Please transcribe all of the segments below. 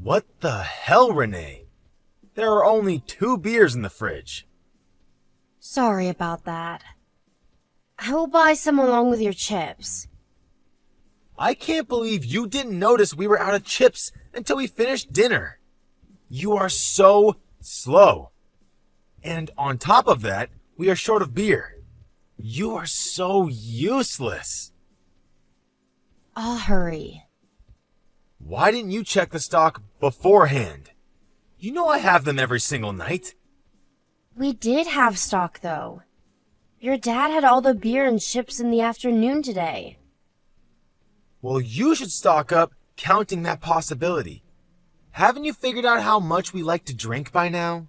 What the hell, Renee? There are only 2 beers in the fridge. Sorry about that. I will buy some along with your chips. I can't believe you didn't notice we were out of chips until we finished dinner. You are so slow. And on top of that, we are short of beer. You are so useless. I'll hurry. Why didn't you check the stock beforehand? You know I have them every single night. We did have stock, though. Your dad had all the beer and chips in the afternoon today. Well, you should stock up, counting that possibility. Haven't you figured out how much we like to drink by now?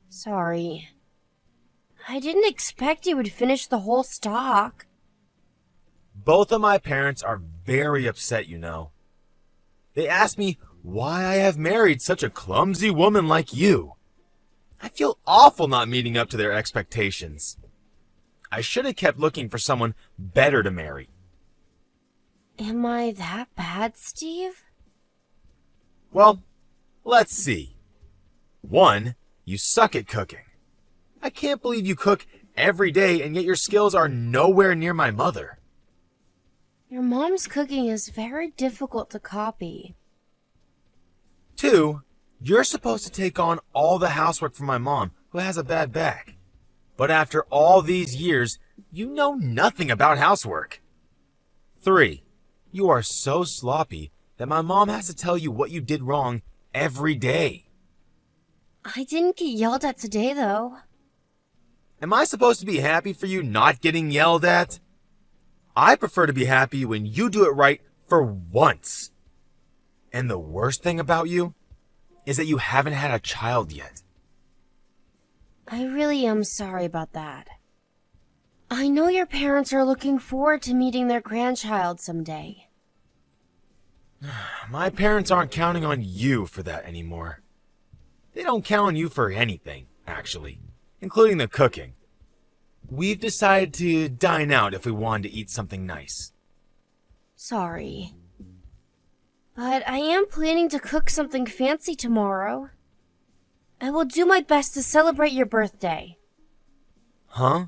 Sorry. I didn't expect you would finish the whole stock. Both of my parents are very upset, you know. They ask me why I have married such a clumsy woman like you. I feel awful not meeting up to their expectations. I should have kept looking for someone better to marry. Am I that bad, Steve? Well, let's see. 1, you suck at cooking. I can't believe you cook every day and yet your skills are nowhere near my mother. Your mom's cooking is very difficult to copy. 2, you're supposed to take on all the housework for my mom, who has a bad back. But after all these years, you know nothing about housework. 3, you are so sloppy that my mom has to tell you what you did wrong every day. I didn't get yelled at today, though. Am I supposed to be happy for you not getting yelled at? I prefer to be happy when you do it right for once. And the worst thing about you is that you haven't had a child yet. I really am sorry about that. I know your parents are looking forward to meeting their grandchild someday. My parents aren't counting on you for that anymore. They don't count on you for anything, actually, including the cooking. We've decided to dine out if we wanted to eat something nice. Sorry. But I am planning to cook something fancy tomorrow. I will do my best to celebrate your birthday. Huh?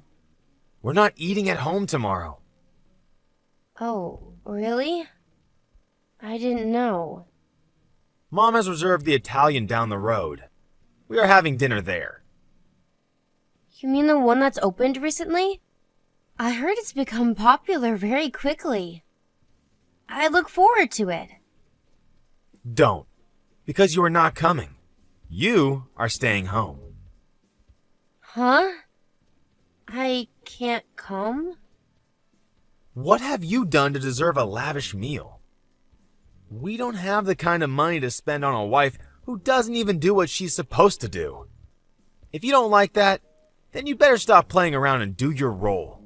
We're not eating at home tomorrow. Oh, really? I didn't know. Mom has reserved the Italian down the road. We are having dinner there. You mean the one that's opened recently? I heard it's become popular very quickly. I look forward to it. Don't, because you are not coming. You are staying home. Huh? I can't come? What have you done to deserve a lavish meal? We don't have the kind of money to spend on a wife who doesn't even do what she's supposed to do. If you don't like that, then you better stop playing around and do your role.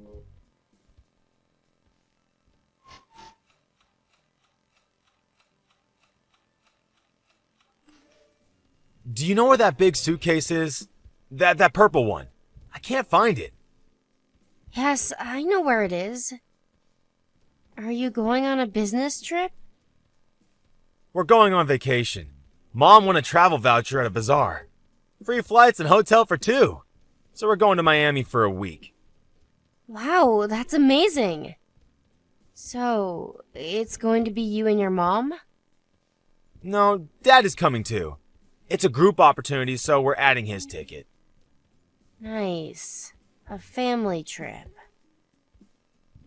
Do you know where that big suitcase is? That purple one. I can't find it. Yes, I know where it is. Are you going on a business trip? We're going on vacation. Mom won a travel voucher at a bazaar. Free flights and hotel for 2. So we're going to Miami for a week. Wow, that's amazing. So, it's going to be you and your mom? No, Dad is coming too. It's a group opportunity, so we're adding his ticket. Nice. A family trip.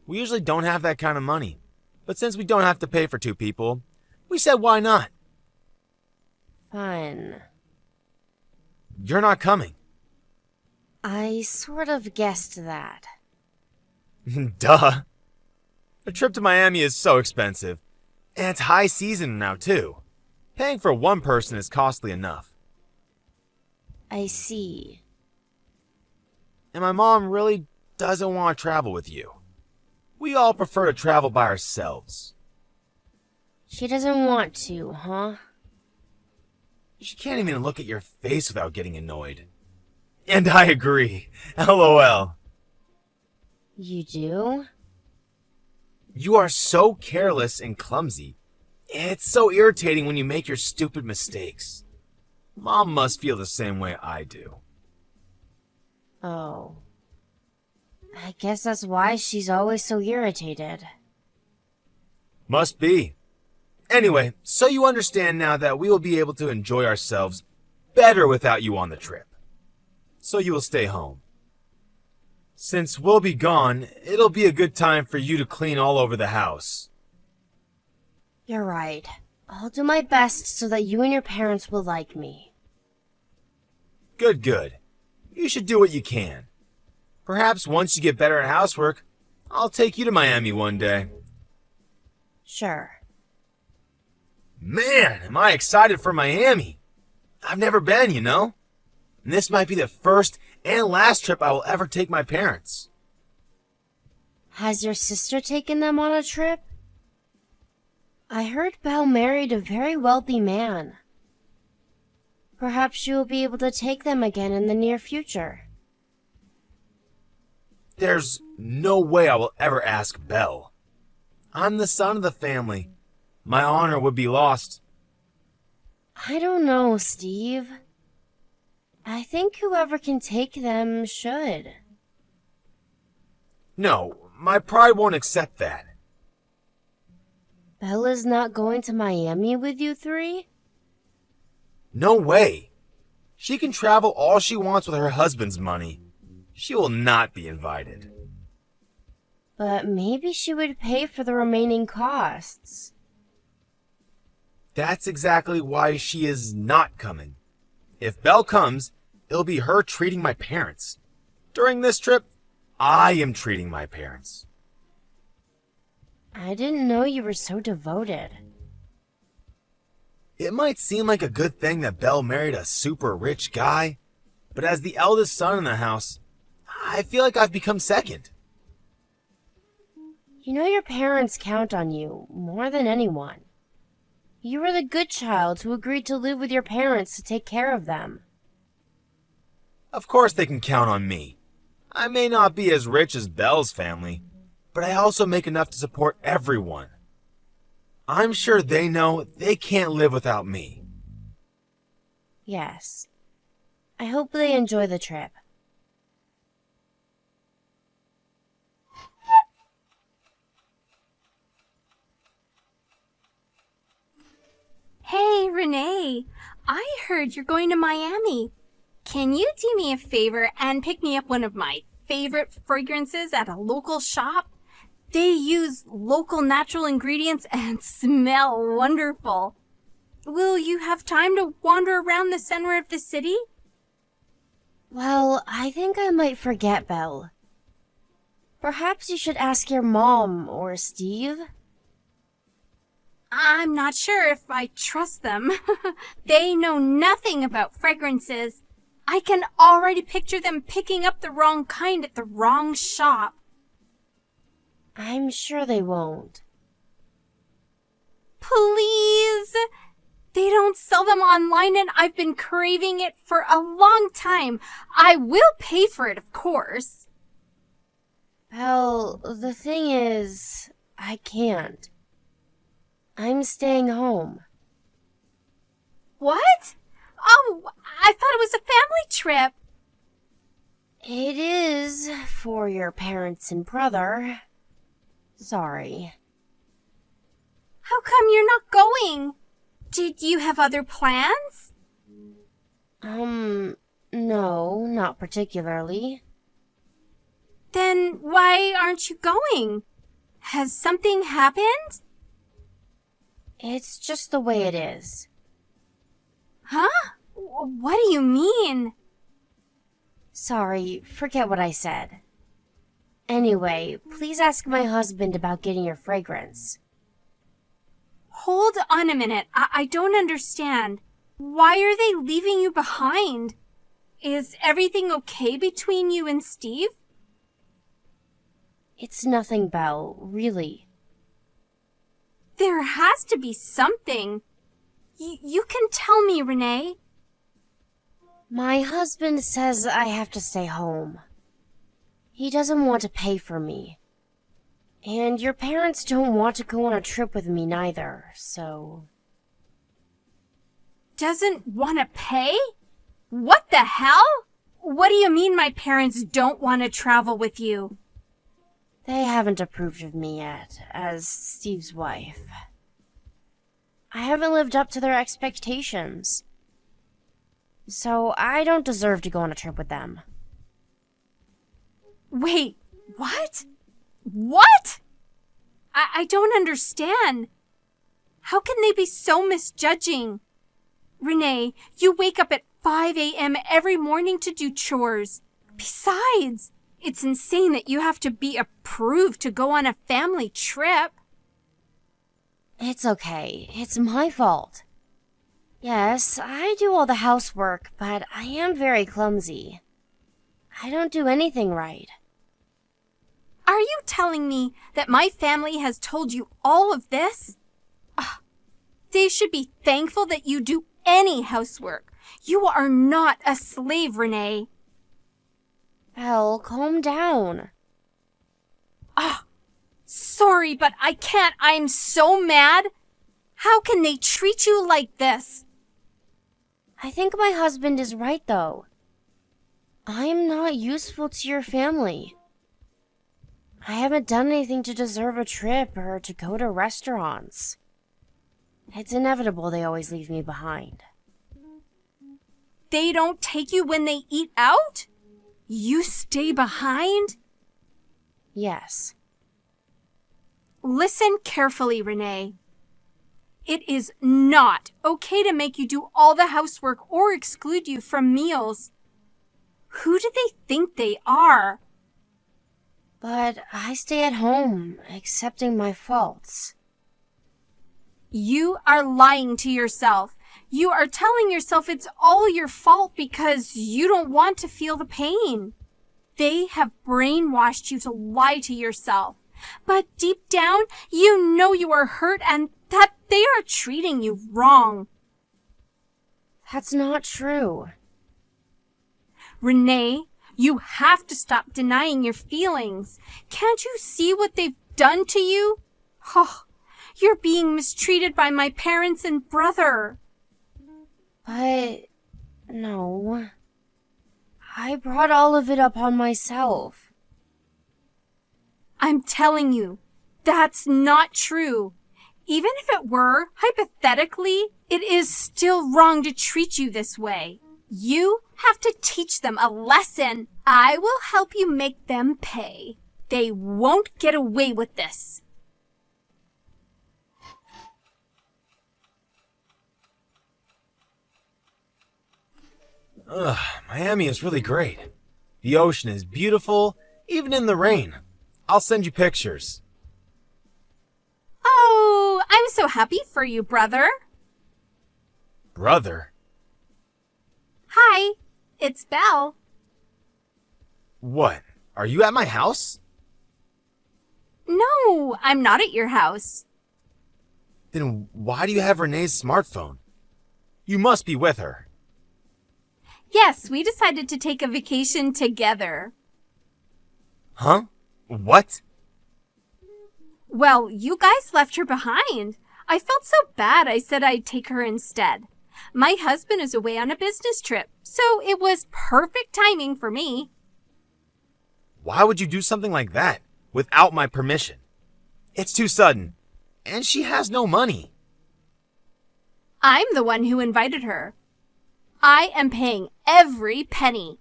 We usually don't have that kind of money. But since we don't have to pay for 2 people, we said why not? Fun. You're not coming. I sort of guessed that. Duh. A trip to Miami is so expensive. And it's high season now too. Paying for one person is costly enough. I see. And my mom really doesn't want to travel with you. We all prefer to travel by ourselves. She doesn't want to, huh? She can't even look at your face without getting annoyed. And I agree. LOL. You do? You are so careless and clumsy. It's so irritating when you make your stupid mistakes. Mom must feel the same way I do. Oh. I guess that's why she's always so irritated. Must be. Anyway, so you understand now that we will be able to enjoy ourselves better without you on the trip. So you will stay home. Since we'll be gone, it'll be a good time for you to clean all over the house. You're right. I'll do my best so that you and your parents will like me. Good, good. You should do what you can. Perhaps once you get better at housework, I'll take you to Miami one day. Sure. Man, am I excited for Miami. I've never been, you know. And this might be the first and last trip I will ever take my parents. Has your sister taken them on a trip? I heard Belle married a very wealthy man. Perhaps you will be able to take them again in the near future. There's no way I will ever ask Belle. I'm the son of the family. My honor would be lost. I don't know, Steve. I think whoever can take them should. No, my pride won't accept that. Bella's not going to Miami with you three? No way. She can travel all she wants with her husband's money. She will not be invited. But maybe she would pay for the remaining costs. That's exactly why she is not coming. If Belle comes, it'll be her treating my parents. During this trip, I am treating my parents. I didn't know you were so devoted. It might seem like a good thing that Belle married a super rich guy, but as the eldest son in the house, I feel like I've become second. You know your parents count on you more than anyone. You were the good child who agreed to live with your parents to take care of them. Of course they can count on me. I may not be as rich as Belle's family, but I also make enough to support everyone. I'm sure they know they can't live without me. Yes. I hope they enjoy the trip. Hey, Renee. I heard you're going to Miami. Can you do me a favor and pick me up one of my favorite fragrances at a local shop? They use local natural ingredients and smell wonderful. Will you have time to wander around the center of the city? Well, I think I might forget, Belle. Perhaps you should ask your mom or Steve. I'm not sure if I trust them. They know nothing about fragrances. I can already picture them picking up the wrong kind at the wrong shop. I'm sure they won't. Please! They don't sell them online and I've been craving it for a long time. I will pay for it, of course. Belle, the thing is, I can't. I'm staying home. What? Oh, I thought it was a family trip. It is for your parents and brother. Sorry. How come you're not going? Did you have other plans? No, not particularly. Then why aren't you going? Has something happened? It's just the way it is. Huh? What do you mean? Sorry, forget what I said. Anyway, please ask my husband about getting your fragrance. Hold on a minute. I don't understand. Why are they leaving you behind? Is everything okay between you and Steve? It's nothing, Belle, really. There has to be something. You can tell me, Renee. My husband says I have to stay home. He doesn't want to pay for me. And your parents don't want to go on a trip with me neither, so... Doesn't want to pay? What the hell? What do you mean my parents don't want to travel with you? They haven't approved of me yet, as Steve's wife. I haven't lived up to their expectations. So I don't deserve to go on a trip with them. Wait, what? What? I don't understand. How can they be so misjudging? Renee, you wake up at 5 a.m. every morning to do chores. Besides, it's insane that you have to be approved to go on a family trip. It's okay. It's my fault. Yes, I do all the housework, but I am very clumsy. I don't do anything right. Are you telling me that my family has told you all of this? They should be thankful that you do any housework. You are not a slave, Renee. Belle, calm down. Sorry, but I can't. I'm so mad. How can they treat you like this? I think my husband is right, though. I am not useful to your family. I haven't done anything to deserve a trip or to go to restaurants. It's inevitable they always leave me behind. They don't take you when they eat out? You stay behind? Yes. Listen carefully, Renee. It is not okay to make you do all the housework or exclude you from meals. Who do they think they are? But I stay at home, accepting my faults. You are lying to yourself. You are telling yourself it's all your fault because you don't want to feel the pain. They have brainwashed you to lie to yourself. But deep down, you know you are hurt and that they are treating you wrong. That's not true. Renee, you have to stop denying your feelings. Can't you see what they've done to you? Oh, you're being mistreated by my parents and brother. But, no. I brought all of it upon myself. I'm telling you, that's not true. Even if it were, hypothetically, it is still wrong to treat you this way. You have to teach them a lesson. I will help you make them pay. They won't get away with this. Miami is really great. The ocean is beautiful, even in the rain. I'll send you pictures. Oh, I'm so happy for you, brother. Brother? Hi, it's Belle. What? Are you at my house? No, I'm not at your house. Then why do you have Renee's smartphone? You must be with her. Yes, we decided to take a vacation together. Huh? What? Well, you guys left her behind. I felt so bad I said I'd take her instead. My husband is away on a business trip, so it was perfect timing for me. Why would you do something like that without my permission? It's too sudden, and she has no money. I'm the one who invited her. I am paying every penny.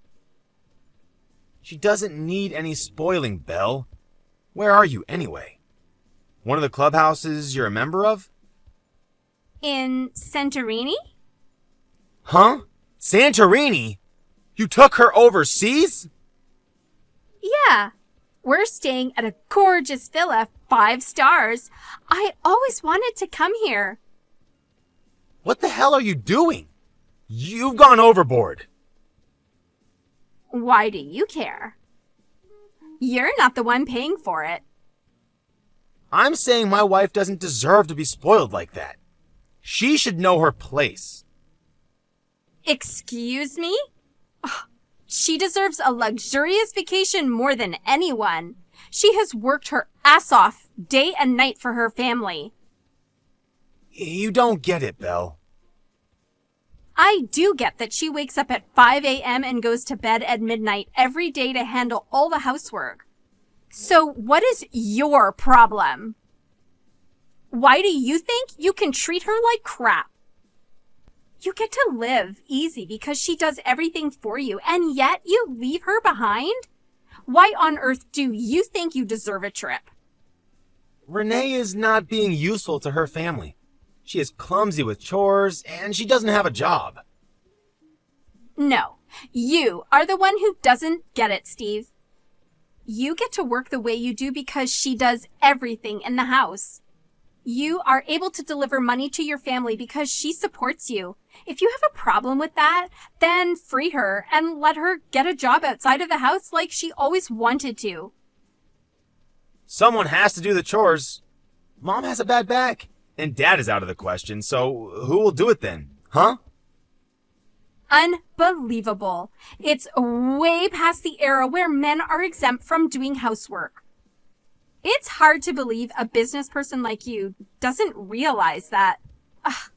She doesn't need any spoiling, Belle. Where are you, anyway? One of the clubhouses you're a member of? In Santorini? Huh? Santorini? You took her overseas? Yeah. We're staying at a gorgeous villa, 5 stars. I always wanted to come here. What the hell are you doing? You've gone overboard. Why do you care? You're not the one paying for it. I'm saying my wife doesn't deserve to be spoiled like that. She should know her place. Excuse me? Ugh, she deserves a luxurious vacation more than anyone. She has worked her ass off day and night for her family. You don't get it, Belle. I do get that she wakes up at 5 a.m. and goes to bed at midnight every day to handle all the housework. So what is your problem? Why do you think you can treat her like crap? You get to live easy because she does everything for you, and yet you leave her behind? Why on earth do you think you deserve a trip? Renee is not being useful to her family. She is clumsy with chores, and she doesn't have a job. No, you are the one who doesn't get it, Steve. You get to work the way you do because she does everything in the house. You are able to deliver money to your family because she supports you. If you have a problem with that, then free her and let her get a job outside of the house like she always wanted to. Someone has to do the chores. Mom has a bad back, and Dad is out of the question, so who will do it then? Huh? Unbelievable. It's way past the era where men are exempt from doing housework. It's hard to believe a business person like you doesn't realize that. Ugh,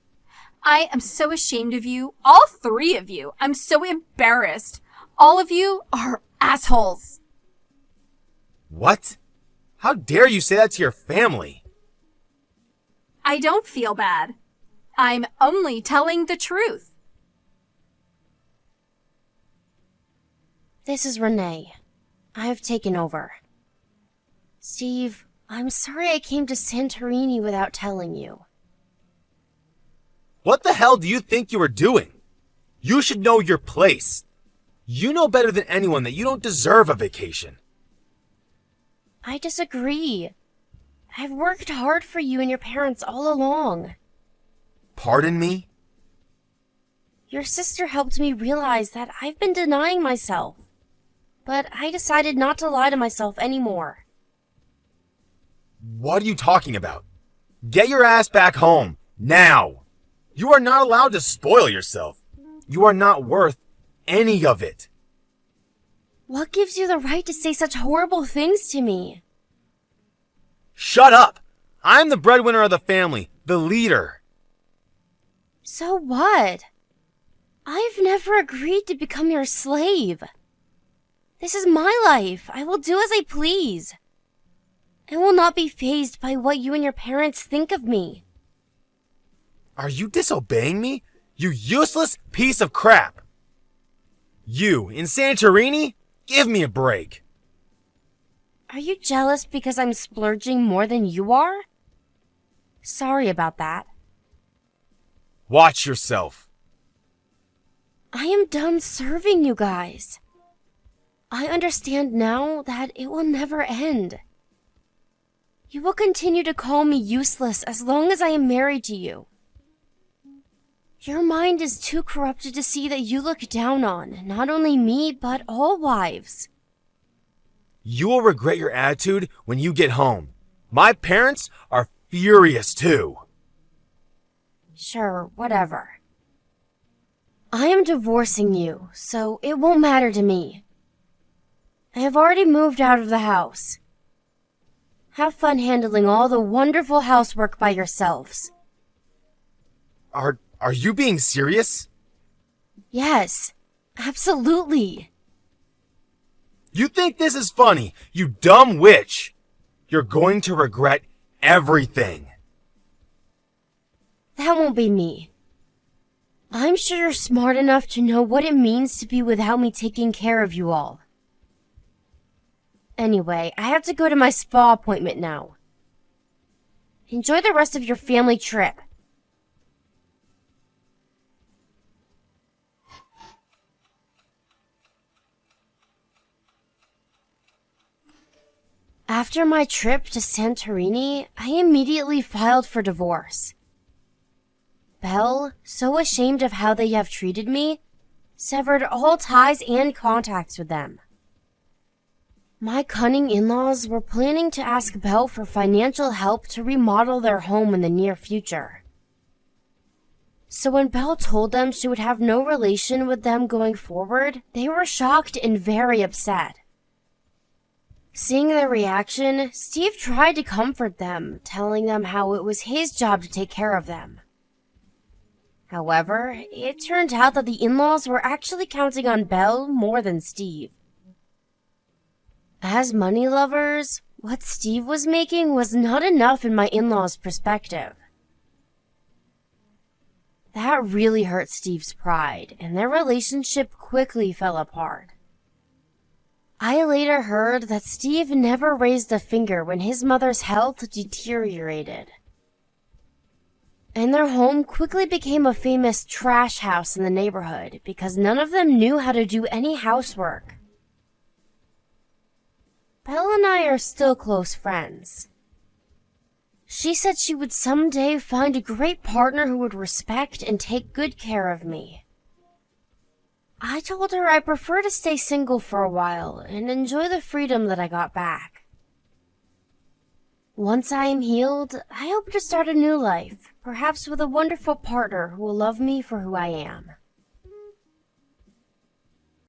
I am so ashamed of you, all three of you. I'm so embarrassed. All of you are assholes. What? How dare you say that to your family? I don't feel bad. I'm only telling the truth. This is Renee. I have taken over. Steve, I'm sorry I came to Santorini without telling you. What the hell do you think you were doing? You should know your place. You know better than anyone that you don't deserve a vacation. I disagree. I've worked hard for you and your parents all along. Pardon me? Your sister helped me realize that I've been denying myself. But I decided not to lie to myself anymore. What are you talking about? Get your ass back home, now! You are not allowed to spoil yourself. You are not worth any of it. What gives you the right to say such horrible things to me? Shut up! I'm the breadwinner of the family, the leader. So what? I've never agreed to become your slave. This is my life. I will do as I please. I will not be fazed by what you and your parents think of me. Are you disobeying me? You useless piece of crap! You, in Santorini? Give me a break. Are you jealous because I'm splurging more than you are? Sorry about that. Watch yourself. I am done serving you guys. I understand now that it will never end. You will continue to call me useless as long as I am married to you. Your mind is too corrupted to see that you look down on not only me, but all wives. You will regret your attitude when you get home. My parents are furious too. Sure, whatever. I am divorcing you, so it won't matter to me. I have already moved out of the house. Have fun handling all the wonderful housework by yourselves. Are you being serious? Yes, absolutely. You think this is funny, you dumb witch? You're going to regret everything. That won't be me. I'm sure you're smart enough to know what it means to be without me taking care of you all. Anyway, I have to go to my spa appointment now. Enjoy the rest of your family trip. After my trip to Santorini, I immediately filed for divorce. Belle, so ashamed of how they have treated me, severed all ties and contacts with them. My cunning in-laws were planning to ask Belle for financial help to remodel their home in the near future. So when Belle told them she would have no relation with them going forward, they were shocked and very upset. Seeing their reaction, Steve tried to comfort them, telling them how it was his job to take care of them. However, it turned out that the in-laws were actually counting on Belle more than Steve. As money lovers, what Steve was making was not enough in my in-laws' perspective. That really hurt Steve's pride, and their relationship quickly fell apart. I later heard that Steve never raised a finger when his mother's health deteriorated. And their home quickly became a famous trash house in the neighborhood because none of them knew how to do any housework. Belle and I are still close friends. She said she would someday find a great partner who would respect and take good care of me. I told her I prefer to stay single for a while and enjoy the freedom that I got back. Once I am healed, I hope to start a new life, perhaps with a wonderful partner who will love me for who I am.